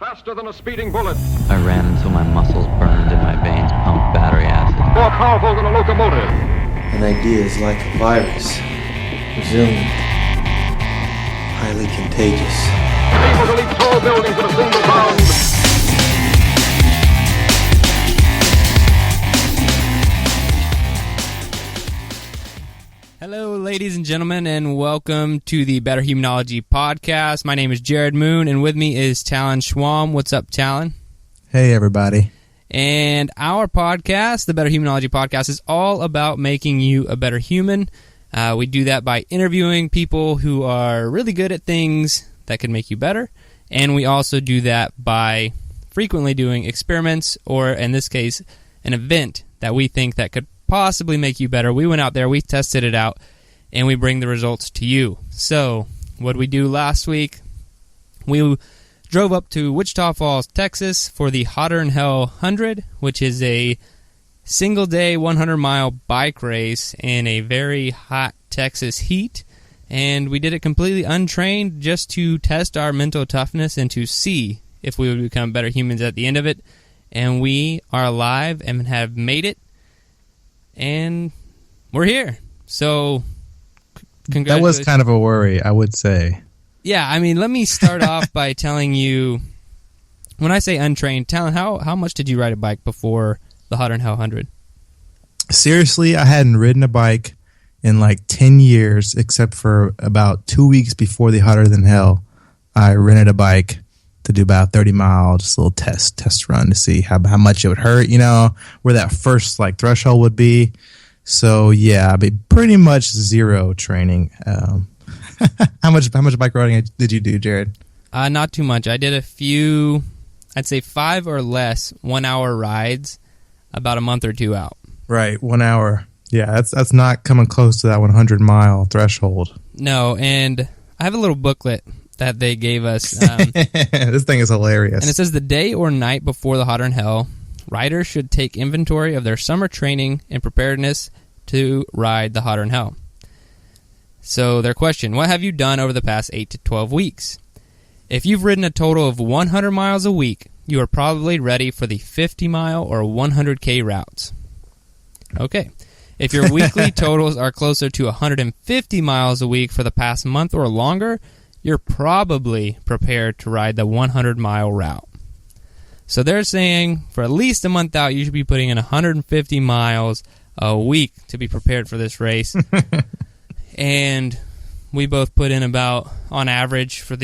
Faster than a speeding bullet. I ran until my muscles burned and my veins pumped battery acid. More powerful than a locomotive. An idea is like a virus. Resilient. Highly contagious. Able to leap tall buildings in a single bound. Hello, ladies and gentlemen, and welcome to the Betterhumanology podcast. My name is Jerred Moon, and with me is Talon Schwam. What's up, Talon? Hey, everybody. And our podcast, the Betterhumanology podcast, is all about making you a better human. We do that by interviewing people who are really good at things that can make you better, and we also do that by frequently doing experiments, or in this case, an event that we think that could possibly make you better. We went out there, we tested it out, and we bring the results to you. So, what did we do last week? We drove up to Witchita Falls, Texas for the Hotter Than Hell 100, which is a single-day 100-mile bike race in a very hot Texas heat. And we did it completely untrained just to test our mental toughness and to see if we would become better humans at the end of it. And we are alive and have made it. And we're here. So, congratulations. That was kind of a worry, I would say. Yeah, I mean, let me start off by telling you, when I say untrained, Talon, how much did you ride a bike before the Hotter Than Hell 100? Seriously, I hadn't ridden a bike in like 10 years, except for about 2 weeks before the Hotter Than Hell. I rented a bike to do about 30 miles, just a little test run to see how much it would hurt, you know, where that first like threshold would be. So yeah, pretty much zero training. How much bike riding did you do, Jerred? Not too much. I did a few, I'd say 5 or less 1 hour rides about a month or two out. Right, 1 hour. Yeah, that's not coming close to that 100-mile threshold. No, and I have a little booklet that they gave us. This thing is hilarious. And it says the day or night before the Hotter Than Hell, riders should take inventory of their summer training and preparedness to ride the Hotter Than Hell. So their question, what have you done over the past 8 to 12 weeks? If you've ridden a total of 100 miles a week, you are probably ready for the 50-mile or 100K routes. Okay. If your weekly totals are closer to 150 miles a week for the past month or longer, you're probably prepared to ride the 100-mile route. So they're saying for at least a month out, you should be putting in 150 miles a week to be prepared for this race. And we both put in about, on average, for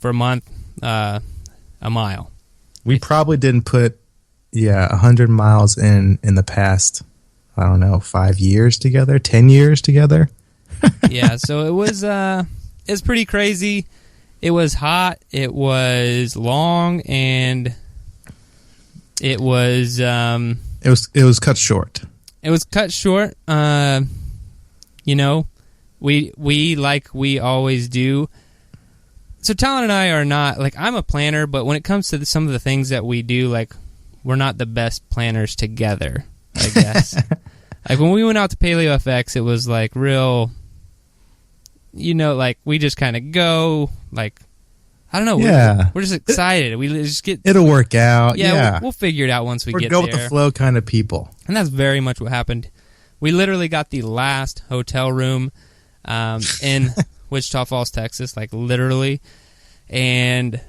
a month, a mile. We probably didn't put, 100 miles in the past, I don't know, 5 years together, 10 years together. Yeah, so it was... It's pretty crazy. It was hot. It was long, and it was. It was cut short. It was cut short. You know, we like we always do. So Talon and I are not like, I'm a planner, but when it comes to some of the things that we do, like, we're not the best planners together, I guess. Like when we went out to Paleo FX, it was like real. You know, like, we just kind of go, like, I don't know. Yeah. We're just excited. We just get... It'll work out. Yeah. We'll figure it out once we get go there. with the flow kind of people. And that's very much what happened. We literally got the last hotel room in Wichita Falls, Texas, like, literally. And...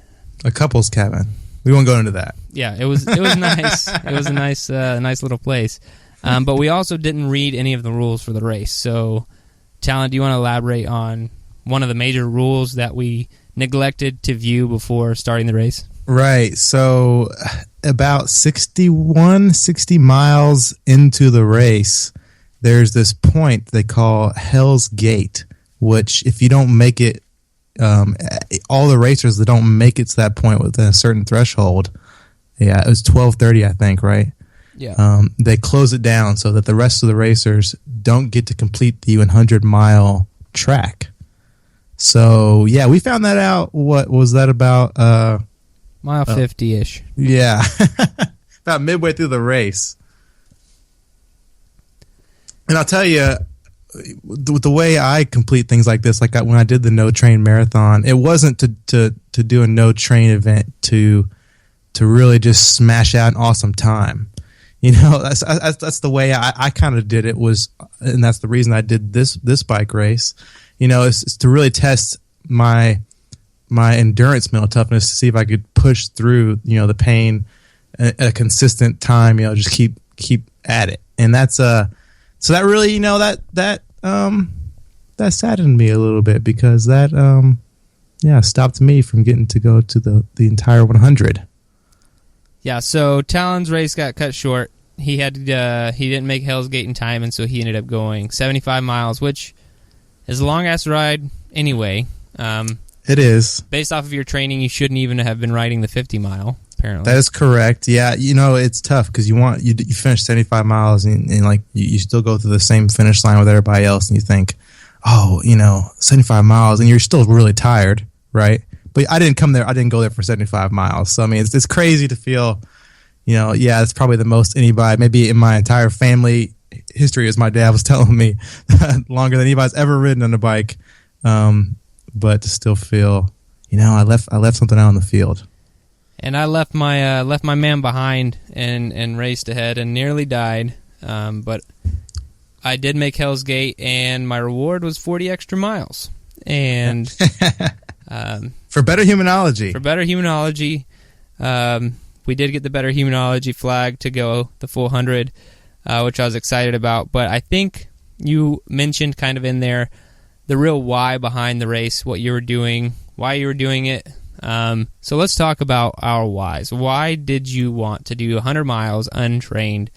a couple's cabin. We won't go into that. Yeah, it was nice. It was a nice little place. But we also didn't read any of the rules for the race, so... Talon, do you want to elaborate on one of the major rules that we neglected to view before starting the race? Right. So about 60 miles into the race, there's this point they call Hell's Gate, which if you don't make it, all the racers that don't make it to that point within a certain threshold, it was 12:30, I think, right? Yeah. They close it down so that the rest of the racers don't get to complete the 100-mile track. So, yeah, we found that out. What was that about? Mile 50-ish. Yeah. About midway through the race. And I'll tell you, the way I complete things like this, like when I did the No Train Marathon, it wasn't to do a No Train event to really just smash out an awesome time. You know, that's the way I kind of did it and that's the reason I did this bike race. You know, it's to really test my endurance, mental toughness, to see if I could push through, you know, the pain at a consistent time. You know, just keep at it, and that's so that really, you know, that saddened me a little bit, because that stopped me from getting to go to the entire 100. Yeah, so Talon's race got cut short. He didn't make Hell's Gate in time, and so he ended up going 75 miles, which is a long-ass ride anyway. It is. Based off of your training, you shouldn't even have been riding the 50-mile, apparently. That is correct. Yeah, you know, it's tough because you finish 75 miles and like you still go through the same finish line with everybody else, and you think, oh, you know, 75 miles, and you're still really tired, right? But I didn't go there for 75 miles. So, I mean, it's crazy to feel, you know, yeah, it's probably the most anybody, maybe in my entire family history, as my dad was telling me, longer than anybody's ever ridden on a bike. But to still feel, you know, I left something out on the field. And I left my man behind and raced ahead and nearly died. But I did make Hell's Gate, and my reward was 40 extra miles. And for betterhumanology. For betterhumanology, we did get the betterhumanology flag to go the full 100, which I was excited about. But I think you mentioned kind of in there the real why behind the race, what you were doing, why you were doing it. So let's talk about our whys. Why did you want to do 100 miles untrained,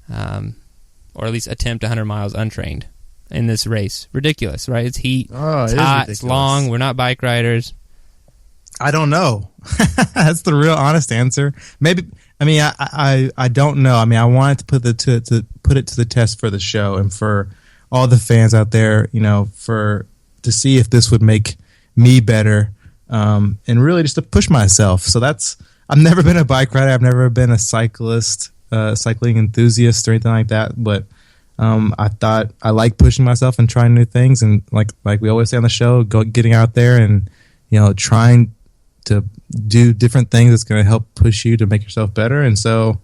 or at least attempt 100 miles untrained in this race? Ridiculous, right? It's heat, it's hot, it's long, we're not bike riders. I don't know. That's the real honest answer. Maybe, I mean, I don't know. I mean, I wanted to put it to the test for the show and for all the fans out there, you know, to see if this would make me better, and really just to push myself. So I've never been a bike rider. I've never been a cyclist, cycling enthusiast or anything like that. But I thought I like pushing myself and trying new things. And like we always say on the show, getting out there and, you know, trying to do different things that's going to help push you to make yourself better. And so,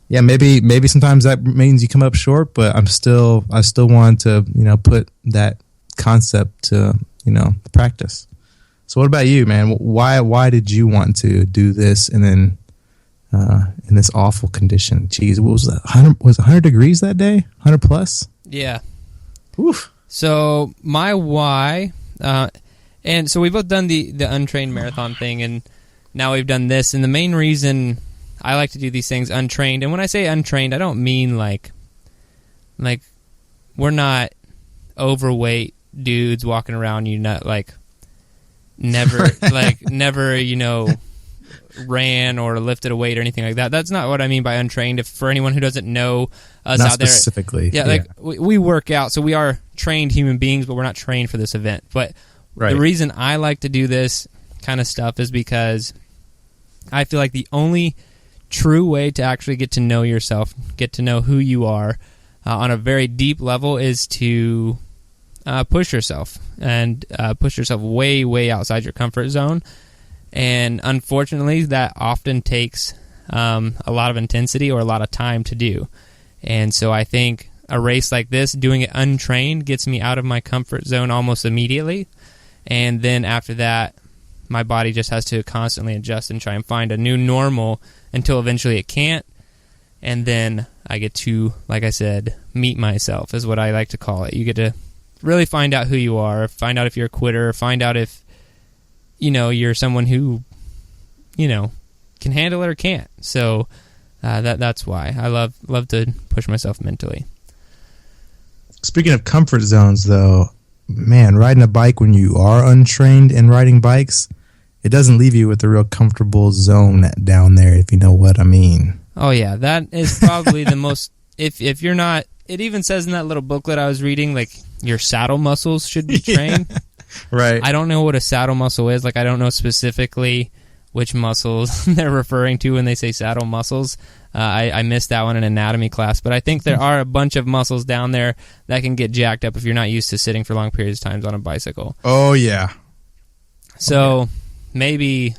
yeah, maybe sometimes that means you come up short, but I still want to, you know, put that concept to, you know, practice. So what about you, man? Why did you want to do this, and then in this awful condition? Jeez, what was that? 100 degrees that day? 100 plus? Yeah. Oof. So my why, and so we've both done the untrained marathon thing, and now we've done this. And the main reason I like to do these things untrained, and when I say untrained, I don't mean like we're not overweight dudes walking around, you know, like never, you know, ran or lifted a weight or anything like that. That's not what I mean by untrained. If for anyone who doesn't know us not out there, specifically, yeah, like we work out, so we are trained human beings, but we're not trained for this event. But the reason I like to do this kind of stuff is because I feel like the only true way to actually get to know yourself, get to know who you are on a very deep level, is to push yourself and push yourself way, way outside your comfort zone. And unfortunately, that often takes a lot of intensity or a lot of time to do. And so I think a race like this, doing it untrained, gets me out of my comfort zone almost immediately. And then after that, my body just has to constantly adjust and try and find a new normal until eventually it can't. And then I get to, like I said, meet myself, is what I like to call it. You get to really find out who you are, find out if you're a quitter, find out if, you know, you're someone who, you know, can handle it or can't. So that's why I love to push myself mentally. Speaking of comfort zones, though, man, riding a bike when you are untrained and riding bikes, it doesn't leave you with a real comfortable zone down there, if you know what I mean. Oh, yeah. That is probably the most... If you're not... It even says in that little booklet I was reading, like, your saddle muscles should be trained. Yeah, right. I don't know what a saddle muscle is. Like, I don't know specifically which muscles they're referring to when they say saddle muscles. I missed that one in anatomy class, but I think there are a bunch of muscles down there that can get jacked up if you're not used to sitting for long periods of time on a bicycle. Oh, yeah. So maybe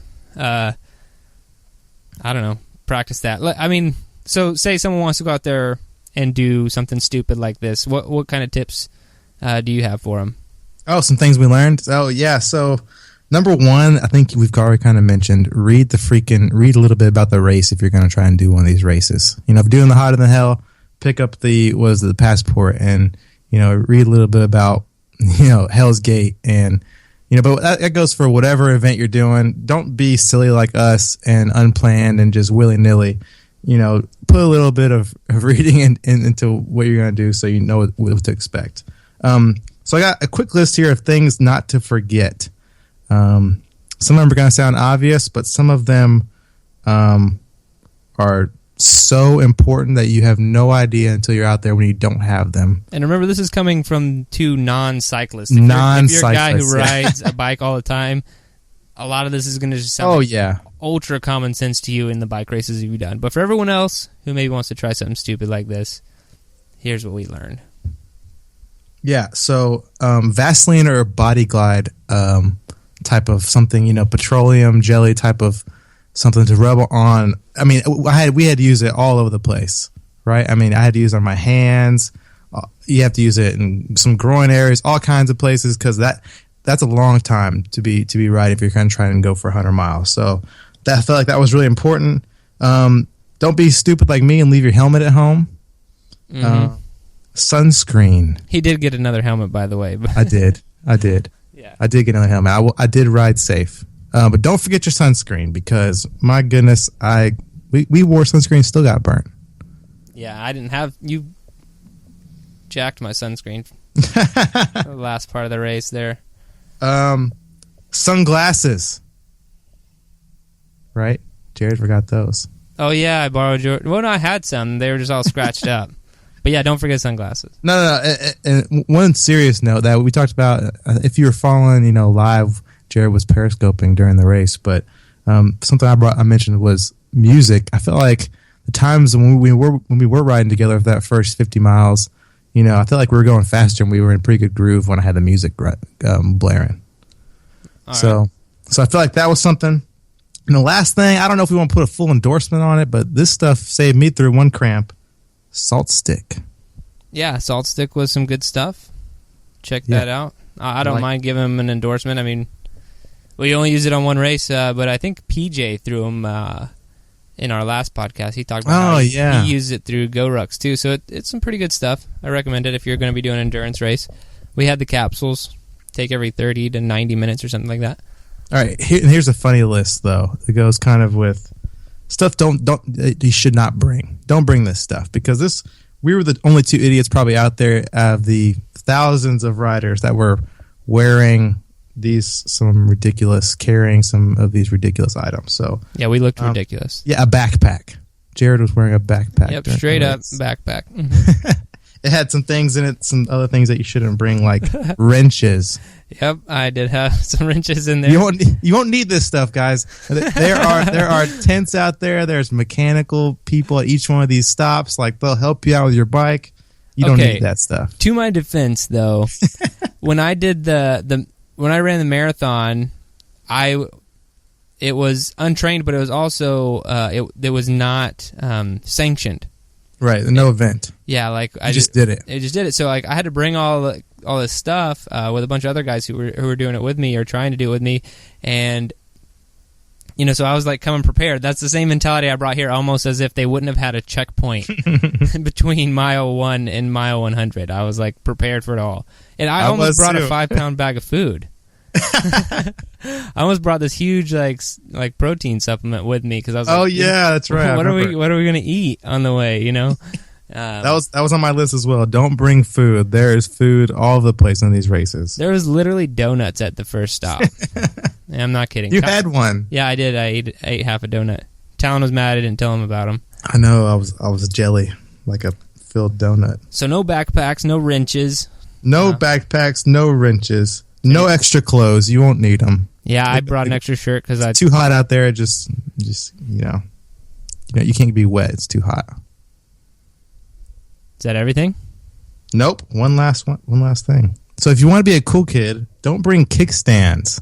I don't know, practice that. I mean, so say someone wants to go out there and do something stupid like this. What kind of tips do you have for them? Oh, some things we learned. Oh, yeah. So, number one, I think we've already kind of mentioned, read a little bit about the race if you're going to try and do one of these races. You know, if you're doing the Hotter Than Hell, pick up the passport and, you know, read a little bit about, you know, Hell's Gate and, you know, but that goes for whatever event you're doing. Don't be silly like us and unplanned and just willy-nilly. You know, put a little bit of reading into what you're going to do so you know what to expect. So I got a quick list here of things not to forget. Some of them are going to sound obvious, but some of them are so important that you have no idea until you're out there when you don't have them. And remember, this is coming from two non-cyclists. If you're a guy who rides a bike all the time, a lot of this is going to just sound ultra common sense to you in the bike races you've done. But for everyone else who maybe wants to try something stupid like this, here's what we learned. Yeah, so Vaseline or Body Glide type of something, you know, petroleum jelly type of something to rub on. I mean, we had to use it all over the place, right? I mean, I had to use it on my hands. You have to use it in some groin areas, all kinds of places, because that's a long time to be riding if you're kind of trying to go for 100 miles. So I felt like that was really important. Don't be stupid like me and leave your helmet at home. Mm-hmm. Sunscreen. He did get another helmet, by the way. I did. Yeah. I did get another helmet. I did ride safe. But don't forget your sunscreen because, my goodness, we wore sunscreen, still got burnt. Yeah, I didn't have... You jacked my sunscreen for the last part of the race there. Sunglasses. Right? Jared forgot those. Oh, yeah, I borrowed your... Well, no, I had some. They were just all scratched up. But yeah, don't forget sunglasses. No. And one serious note that we talked about, if you were following, you know, live, Jared was periscoping during the race, but something I mentioned was music. I felt like the times when we were riding together for that first 50 miles, you know, I felt like we were going faster and we were in a pretty good groove when I had the music blaring. So I feel like that was something. And the last thing, I don't know if we want to put a full endorsement on it, but this stuff saved me through one cramp. Salt stick. Yeah, Salt Stick was some good stuff. Check that out. I don't mind giving him an endorsement. I mean, we only used it on one race, but I think PJ threw him in our last podcast. He talked about how he used it through Go Rucks too. So it's some pretty good stuff. I recommend it if you're going to be doing an endurance race. We had the capsules. Take every 30 to 90 minutes or something like that. All right, here's a funny list though. It goes kind of with stuff you should not bring. Don't bring this stuff because we were the only two idiots probably out there out of the thousands of riders that were wearing carrying some of these ridiculous items. So yeah, we looked ridiculous. Yeah, a backpack. Jared was wearing a backpack. Yep, straight up backpack. Mm-hmm. It had some things in it, some other things that you shouldn't bring, like wrenches. Yep, I did have some wrenches in there. You won't need this stuff, guys. There are tents out there. There's mechanical people at each one of these stops. Like they'll help you out with your bike. You don't need that stuff. To my defense, though, when I did when I ran the marathon, it was untrained, but it was also it was not sanctioned. Right, no event. Yeah, like I just did it. I just did it. So like I had to bring all this stuff with a bunch of other guys who were doing it with me or trying to do it with me, and you know, so I was like coming prepared. That's the same mentality I brought here, almost as if they wouldn't have had a checkpoint between mile 1 and mile 100. I was like prepared for it all, and I almost brought a 5-pound bag of food. I almost brought this huge like protein supplement with me because I was like, "Oh yeah, that's right." What are we going to eat on the way? You know, that was on my list as well. Don't bring food. There is food all over the place in these races. There was literally donuts at the first stop. I'm not kidding. You had one. Yeah, I did. I ate half a donut. Talon was mad I didn't tell him about them. I know. I was jelly, like a filled donut. So no backpacks, no wrenches. No backpacks, no wrenches. No extra clothes. You won't need them. Yeah, I brought an extra shirt because it's too hot out there. Just you know, you can't be wet. It's too hot. Is that everything? Nope. One last thing. So if you want to be a cool kid, don't bring kickstands.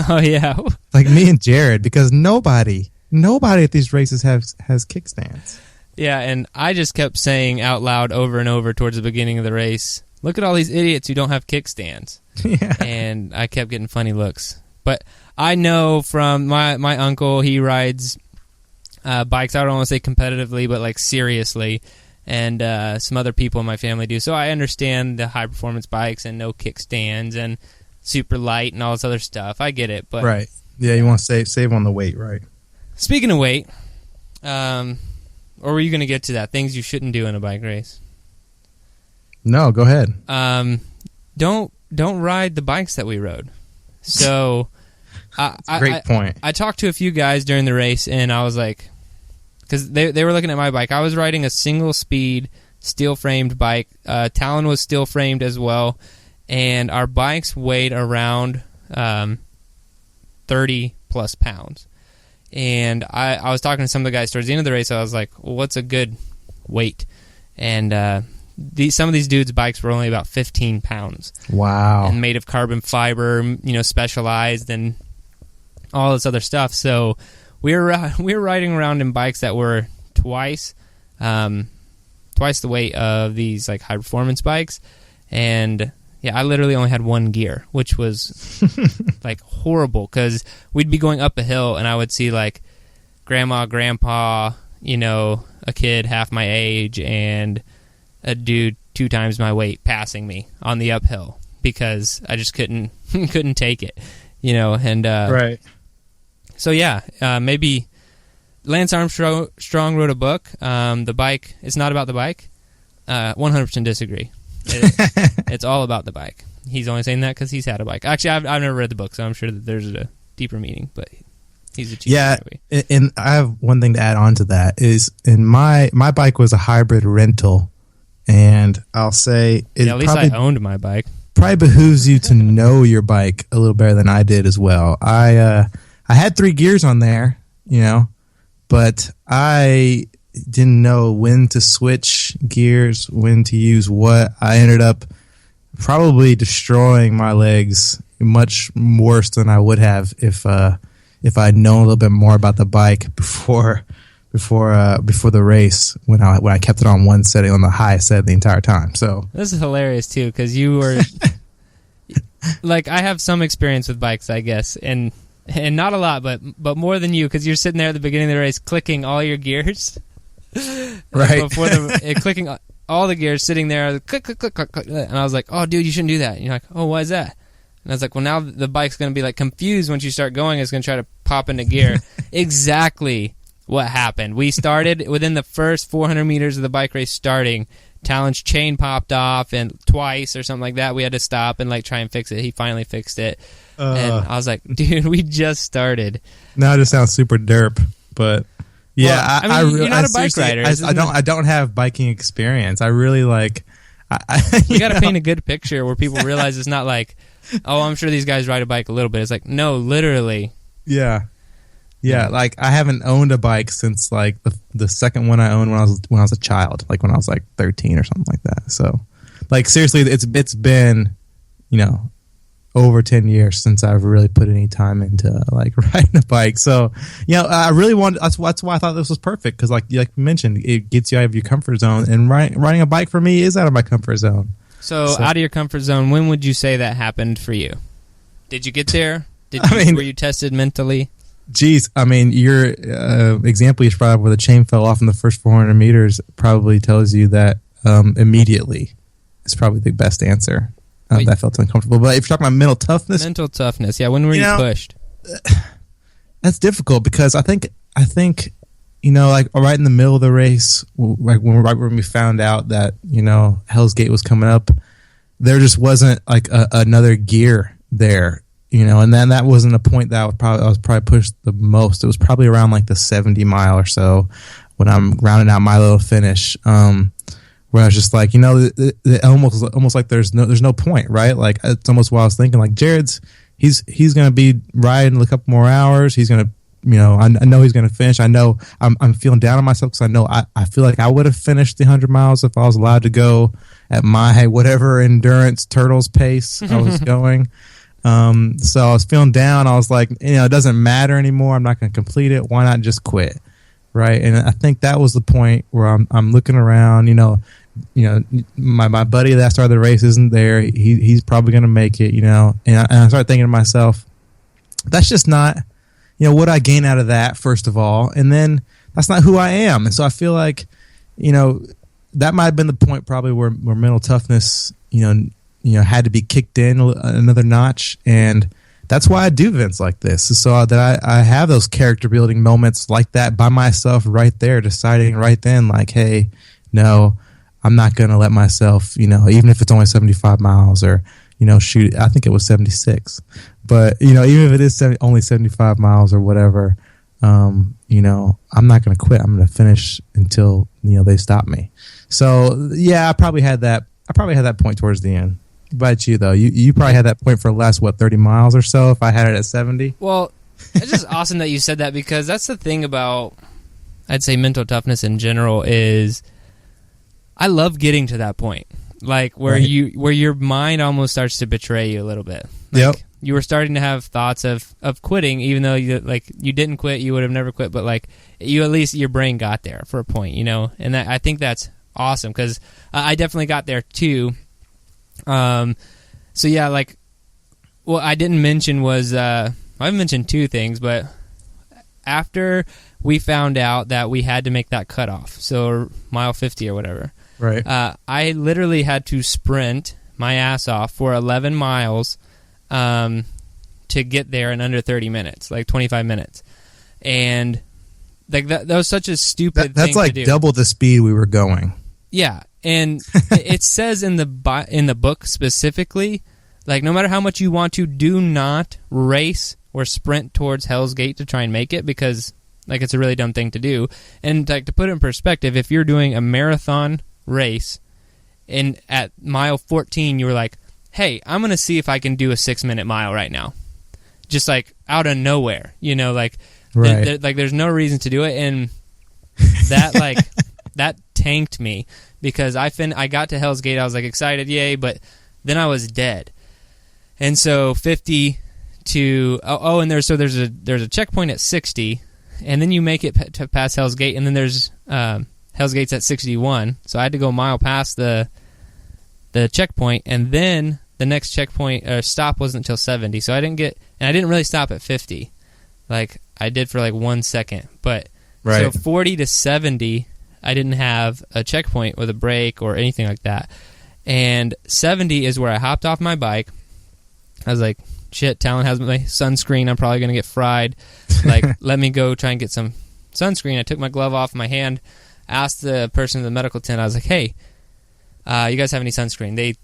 Oh yeah, like me and Jared, because nobody Nobody at these races has kickstands. Yeah, and I just kept saying out loud over and over towards the beginning of the race, look at all these idiots who don't have kickstands. Yeah. And I kept getting funny looks. But I know from my uncle, he rides bikes, I don't want to say competitively, but like seriously. And some other people in my family do. So I understand the high-performance bikes and no kickstands and super light and all this other stuff. I get it. But Right. Yeah, you want to save on the weight, right? Speaking of weight, or were you going to get to that? Things you shouldn't do in a bike race. No, go ahead. Don't ride the bikes that we rode. So, Great point. I talked to a few guys during the race, and I was like, because they were looking at my bike. I was riding a single-speed, steel-framed bike. Talon was steel-framed as well, and our bikes weighed around 30-plus pounds. And I was talking to some of the guys towards the end of the race. I was like, well, what's a good weight? And some of these dudes' bikes were only about 15 pounds. Wow. And made of carbon fiber, specialized and all this other stuff. So we were riding around in bikes that were twice the weight of these like high performance bikes. And yeah, I literally only had one gear, which was like horrible because we'd be going up a hill and I would see like grandma, grandpa, a kid half my age and a dude 2 times my weight passing me on the uphill because I just couldn't take it, and right. So yeah, maybe Lance Armstrong wrote a book. The bike, it's not about the bike. 100% disagree. It's all about the bike. He's only saying that because he's had a bike. Actually, I've never read the book, so I'm sure that there's a deeper meaning. But he's a cheap guy. And I have one thing to add on to that is, in my bike was a hybrid rental, and I'll say at least I owned my bike. Probably behooves you to know your bike a little better than I did as well. I had 3 gears on there, but I didn't know when to switch gears, when to use what. I ended up probably destroying my legs much worse than I would have if I'd known a little bit more about the bike before the race when I kept it on one setting, on the highest setting the entire time. So this is hilarious too because you were like, I have some experience with bikes, I guess, and not a lot, but more than you because you're sitting there at the beginning of the race clicking all your gears. Right. Before clicking all the gears, sitting there, click, click, click, click, click, and I was like, "Oh, dude, you shouldn't do that." And you're like, "Oh, why is that?" And I was like, "Well, now the bike's going to be like confused once you start going. It's going to try to pop into gear." Exactly what happened. We started within the first 400 meters of the bike race starting. Talon's chain popped off, and twice or something like that. We had to stop and like try and fix it. He finally fixed it, and I was like, "Dude, we just started." Now it just sounds super derp, but. Yeah, well, you're not a bike rider. I don't have biking experience. I really like. You got to paint a good picture where people realize it's not like, oh, I'm sure these guys ride a bike a little bit. It's like, no, literally. Yeah. Like I haven't owned a bike since like the second one I owned when I was a child, like when I was like 13 or something like that. So, like seriously, it's been, over 10 years since I've really put any time into like riding a bike. So, I really wanted. That's why I thought this was perfect because, like you mentioned, it gets you out of your comfort zone, and riding a bike for me is out of my comfort zone. So, out of your comfort zone, when would you say that happened for you? Did you get there? Were you tested mentally? Geez, I mean, your example you brought up where the chain fell off in the first 400 meters probably tells you that immediately is probably the best answer. That felt uncomfortable. But if you're talking about mental toughness, yeah. When were you pushed? That's difficult because I think like right in the middle of the race, like when we found out that Hell's Gate was coming up, there just wasn't like another gear there, and then that wasn't a point that I was probably pushed the most. It was probably around like the 70 mile or so when I'm rounding out my little finish. Where I was just like, almost like there's no point, right? Like it's almost what I was thinking. Like Jerred's, he's gonna be riding a couple more hours. He's gonna, I know he's gonna finish. I know I'm feeling down on myself because I know I feel like I would have finished the 100 miles if I was allowed to go at my whatever endurance turtles pace I was going. So I was feeling down. I was like, it doesn't matter anymore. I'm not going to complete it. Why not just quit? Right. And I think that was the point where I'm looking around, my buddy that started the race isn't there. He's probably going to make it, and I started thinking to myself, that's just not, what I gain out of that, first of all. And then that's not who I am. And so I feel like, that might have been the point probably where mental toughness, had to be kicked in another notch. And that's why I do events like this, so that I have those character building moments like that by myself right there, deciding right then, like, hey, no, I'm not going to let myself, even if it's only 75 miles or, shoot, I think it was 76. But, even if it is only 75 miles or whatever, I'm not going to quit. I'm going to finish until, they stop me. So, yeah, I probably had that point towards the end. What about you, though? You probably had that point for the last, 30 miles or so, if I had it at 70? Well, it's just awesome that you said that, because that's the thing about, I'd say, mental toughness in general is I love getting to that point, like where where your mind almost starts to betray you a little bit. Like, you were starting to have thoughts of quitting, even though you didn't quit, you would have never quit, but like you, at least your brain got there for a point, and I think that's awesome, because I definitely got there too. So yeah, like, what I didn't mention was, I've mentioned two things, but after we found out that we had to make that cutoff, so mile 50 or whatever, right? I literally had to sprint my ass off for 11 miles, to get there in under 30 minutes, like 25 minutes. And like that was such a stupid thing to do. That's like double the speed we were going. Yeah. And it says in the book specifically, like, no matter how much you want to, do not race or sprint towards Hell's Gate to try and make it, because, like, it's a really dumb thing to do. And, like, to put it in perspective, if you're doing a marathon race and at mile 14 you were like, hey, I'm going to see if I can do a 6-minute mile right now. Just, like, out of nowhere, like, right. There's no reason to do it. And that, like, that tanked me. Because I got to Hell's Gate, I was like excited, yay, but then I was dead. And so 50 to and there's a checkpoint at 60, and then you make it to past Hell's Gate, and then there's Hell's Gate's at 61. So I had to go a mile past the checkpoint, and then the next checkpoint stop wasn't until 70. So I didn't really stop at 50, like I did for like 1 second. But right. So 40 to 70. I didn't have a checkpoint with a break or anything like that. And 70 is where I hopped off my bike. I was like, shit, Talon has my sunscreen. I'm probably going to get fried. Like, let me go try and get some sunscreen. I took my glove off my hand, asked the person in the medical tent, I was like, hey, you guys have any sunscreen? They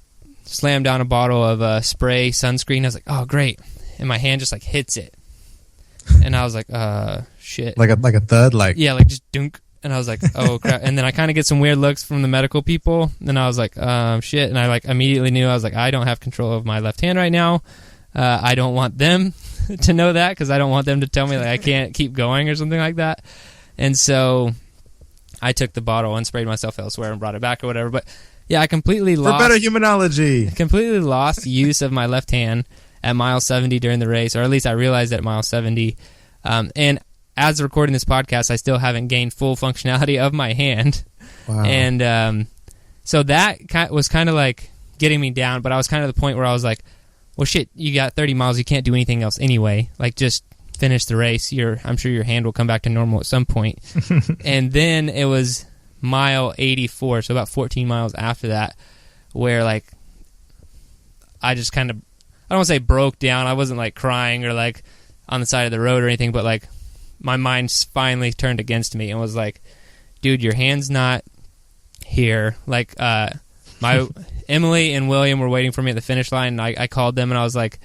slammed down a bottle of spray sunscreen. I was like, oh, great. And my hand just, like, hits it. And I was like, shit. Like a thud? Like, yeah, like just dunk. And I was like, oh, crap. And then I kind of get some weird looks from the medical people. And I was like, shit. And I like immediately knew, I was like, I don't have control of my left hand right now. I don't want them to know that, because I don't want them to tell me like I can't keep going or something like that. And so I took the bottle and sprayed myself elsewhere and brought it back or whatever. But yeah, I completely lost... For betterhumanology! Completely lost use of my left hand at mile 70 during the race, or at least I realized at mile 70. And as recording this podcast, I still haven't gained full functionality of my hand. Wow. And so that was kind of like getting me down, but I was kind of the point where I was like, well, shit, you got 30 miles, you can't do anything else anyway. Like, just finish the race. I'm sure your hand will come back to normal at some point. And then it was mile 84, so about 14 miles after that, where, like, I just kind of, I don't want to say broke down. I wasn't, like, crying or, like, on the side of the road or anything, but, like, my mind finally turned against me and was like, dude, your hand's not here. Like, my Emily and William were waiting for me at the finish line, and I called them, and I was like,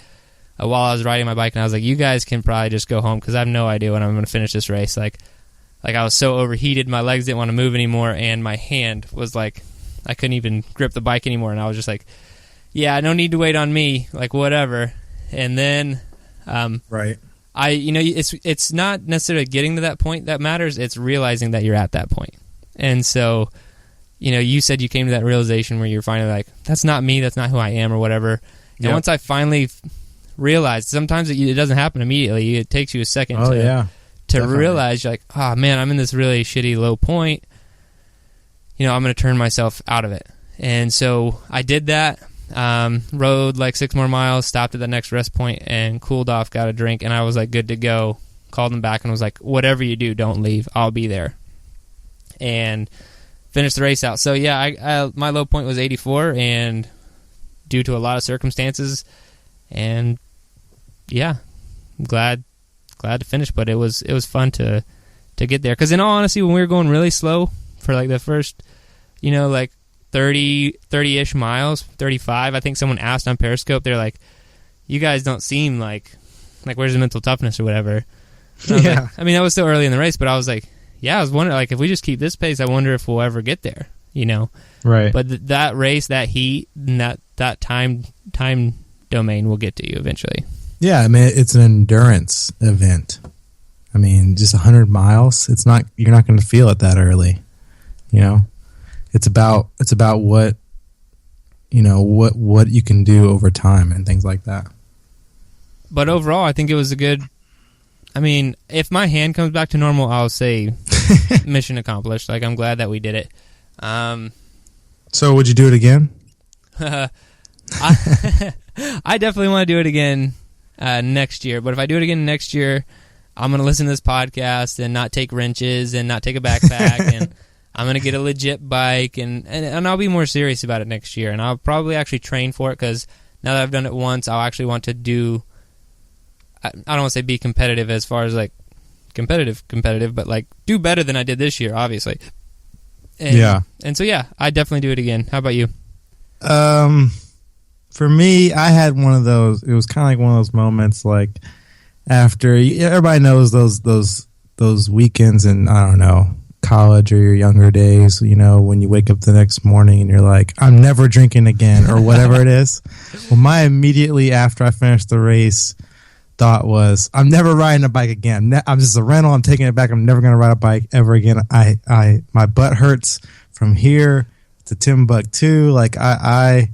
while I was riding my bike, and I was like, you guys can probably just go home, because I have no idea when I'm going to finish this race. Like I was so overheated, my legs didn't want to move anymore, and my hand was like, I couldn't even grip the bike anymore, and I was just like, yeah, no need to wait on me, like, whatever. And then right. It's not necessarily getting to that point that matters, it's realizing that you're at that point. And so, you said you came to that realization where you're finally like, that's not me, that's not who I am, or whatever. And once I finally realize. Sometimes it doesn't happen immediately. It takes you a second Oh, to yeah. Definitely. realize, you're like, oh man, I'm in this really shitty low point. You know, I'm going to turn myself out of it. And so I did that, rode like 6 more miles, stopped at the next rest point and cooled off, got a drink, and I was like good to go. Called them back and was like, whatever you do, don't leave. I'll be there. And finished the race out. So yeah, I my low point was 84, and due to a lot of circumstances, and yeah, I'm glad to finish, but it was fun to get there. Because in all honesty, when we were going really slow for like the first, you know, like 30-ish miles, 35, I think someone asked on Periscope, they're like, you guys don't seem like where's the mental toughness or whatever. Yeah. Like, I mean, that was still early in the race, but I was like, yeah, I was wondering, like, if we just keep this pace, I wonder if we'll ever get there, you know? Right. But that race, that heat, and that time domain will get to you eventually. Yeah, I mean, it's an endurance event. I mean, just 100 miles, you're not going to feel it that early, you know? It's about what, you know, what you can do over time and things like that. But overall, I think it was a good, I mean, if my hand comes back to normal, I'll say mission accomplished. Like, I'm glad that we did it. So would you do it again? I definitely want to do it again next year. But if I do it again next year, I'm going to listen to this podcast and not take wrenches and not take a backpack. And I'm going to get a legit bike. And I'll be more serious about it next year. And I'll probably actually train for it, because now that I've done it once, I'll actually want to do, I don't want to say be competitive as far as like competitive, but like do better than I did this year, obviously. And, Yeah. And so, yeah, I definitely do it again. How about you? For me, I had one of those. It was kind of like one of those moments, like after everybody knows those weekends in, I don't know, college or your younger days. You know, when you wake up the next morning and you're like, I'm never drinking again, or whatever it is. Well, my immediately after I finished the race thought was, I'm never riding a bike again. I'm just a rental. I'm taking it back. I'm never going to ride a bike ever again. My butt hurts from here to Timbuktu. Like I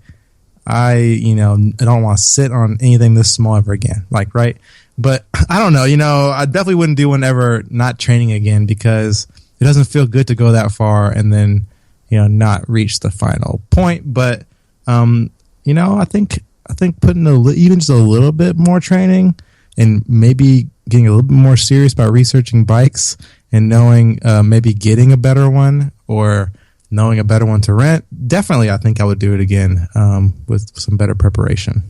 you know, I don't want to sit on anything this small ever again. Like, right. But I don't know, you know, I definitely wouldn't do one ever not training again, because it doesn't feel good to go that far and then, you know, not reach the final point. But, you know, I think putting even just a little bit more training and maybe getting a little bit more serious about researching bikes and knowing maybe getting a better one or knowing a better one to rent, definitely I think I would do it again with some better preparation.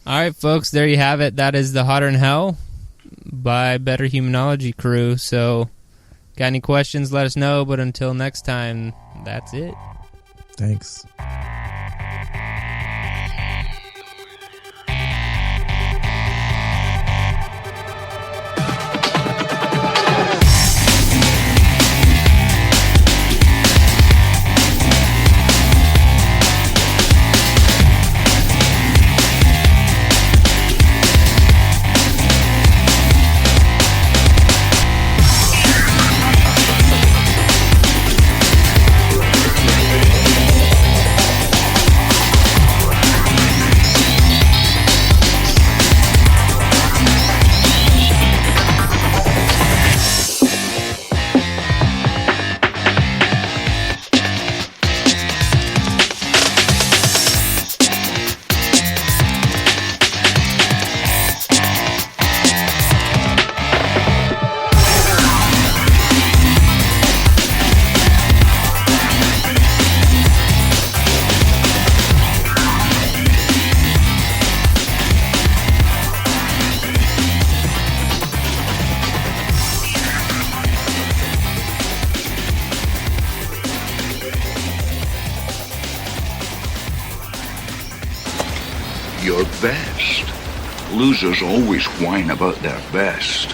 All right, folks, there you have it. That is the Hotter Than Hell by Betterhumanology crew. So, got any questions, let us know. But until next time, that's it. Thanks. Your best. Losers always whine about their best.